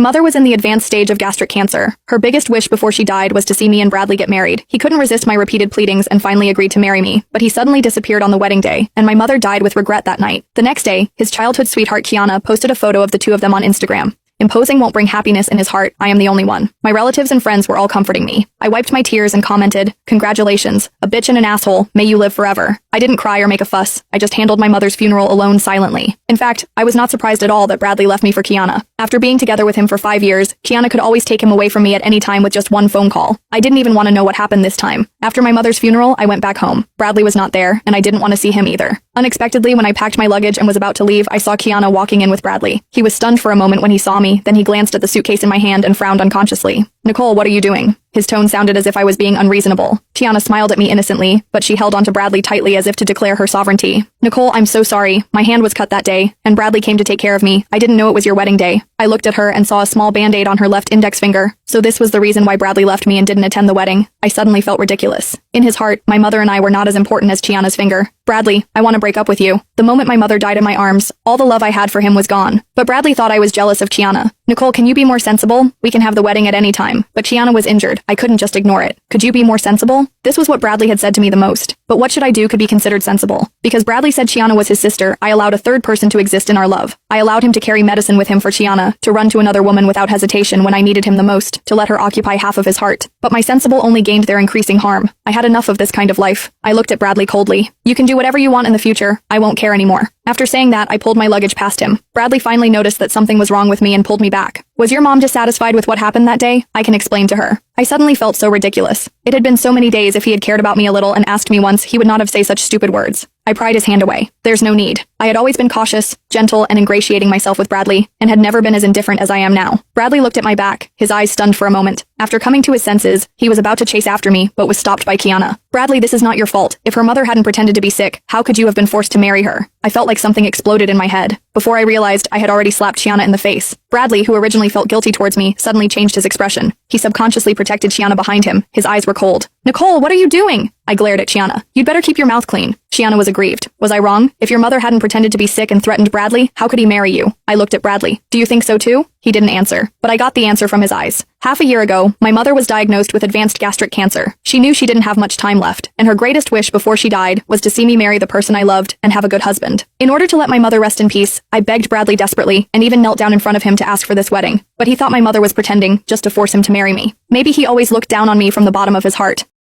Mother was in the advanced stage of gastric cancer. Her biggest wish before she died was to see me and Bradley get married. He couldn't resist my repeated pleadings and finally agreed to marry me, but he suddenly disappeared on the wedding day, and my mother died with regret that night. The next day, his childhood sweetheart Kiana posted a photo of the two of them on Instagram. Imposing won't bring happiness in his heart, I am the only one. My relatives and friends were all comforting me. I wiped my tears and commented, "Congratulations, a bitch and an asshole, may you live forever." I didn't cry or make a fuss, I just handled my mother's funeral alone silently. In fact, I was not surprised at all that Bradley left me for Kiana. After being together with him for 5 years, Kiana could always take him away from me at any time with just one phone call. I didn't even want to know what happened this time. After my mother's funeral, I went back home. Bradley was not there, and I didn't want to see him either. Unexpectedly, when I packed my luggage and was about to leave, I saw Kiana walking in with Bradley. He was stunned for a moment when he saw me, then he glanced at the suitcase in my hand and frowned unconsciously. "Nicole, what are you doing?" His tone sounded as if I was being unreasonable. Kiana smiled at me innocently, but she held onto Bradley tightly as if to declare her sovereignty. "Nicole, I'm so sorry. My hand was cut that day, and Bradley came to take care of me. I didn't know it was your wedding day." I looked at her and saw a small band-aid on her left index finger. So this was the reason why Bradley left me and didn't attend the wedding. I suddenly felt ridiculous. In his heart, my mother and I were not as important as Kiana's finger. "Bradley, I want to break up with you." The moment my mother died in my arms, all the love I had for him was gone. But Bradley thought I was jealous of Kiana. "Nicole, can you be more sensible? We can have the wedding at any time." But Kiana was injured. I couldn't just ignore it. "Could you be more sensible?" This was what Bradley had said to me the most. But what should I do could be considered sensible? Because Bradley said Kiana was his sister, I allowed a third person to exist in our love. I allowed him to carry medicine with him for Kiana, to run to another woman without hesitation when I needed him the most, to let her occupy half of his heart. But my sensible only gained their increasing harm. I had enough of this kind of life. I looked at Bradley coldly. "You can do whatever you want in the future. I won't care anymore." After saying that, I pulled my luggage past him. Bradley finally noticed that something was wrong with me and pulled me back. "Was your mom dissatisfied with what happened that day?" I can explain to her. I suddenly felt so ridiculous. It had been so many days. If he had cared about me a little and asked me once, he would not have said such stupid words. I pried his hand away. "There's no need." I had always been cautious, gentle, and ingratiating myself with Bradley, and had never been as indifferent as I am now. Bradley looked at my back, his eyes stunned for a moment. After coming to his senses, he was about to chase after me, but was stopped by Kiana. "Bradley, this is not your fault. If her mother hadn't pretended to be sick, how could you have been forced to marry her?" I felt like something exploded in my head. Before I realized, I had already slapped Kiana in the face. Bradley, who originally felt guilty towards me, suddenly changed his expression. He subconsciously protected Kiana behind him. His eyes were cold. "Nicole, what are you doing?" I glared at Kiana. "You'd better keep your mouth clean." Kiana was aggrieved. "Was I wrong? If your mother hadn't pretended to be sick and threatened Bradley, how could he marry you?" I looked at Bradley. "Do you think so too?" He didn't answer, but I got the answer from his eyes. Half a year ago, my mother was diagnosed with advanced gastric cancer. She knew she didn't have much time left, and her greatest wish before she died was to see me marry the person I loved and have a good husband. In order to let my mother rest in peace, I begged Bradley desperately and even knelt down in front of him to ask for this wedding. But he thought my mother was pretending, just to force him to marry me. Maybe he always looked down on me from the bottom of his heart.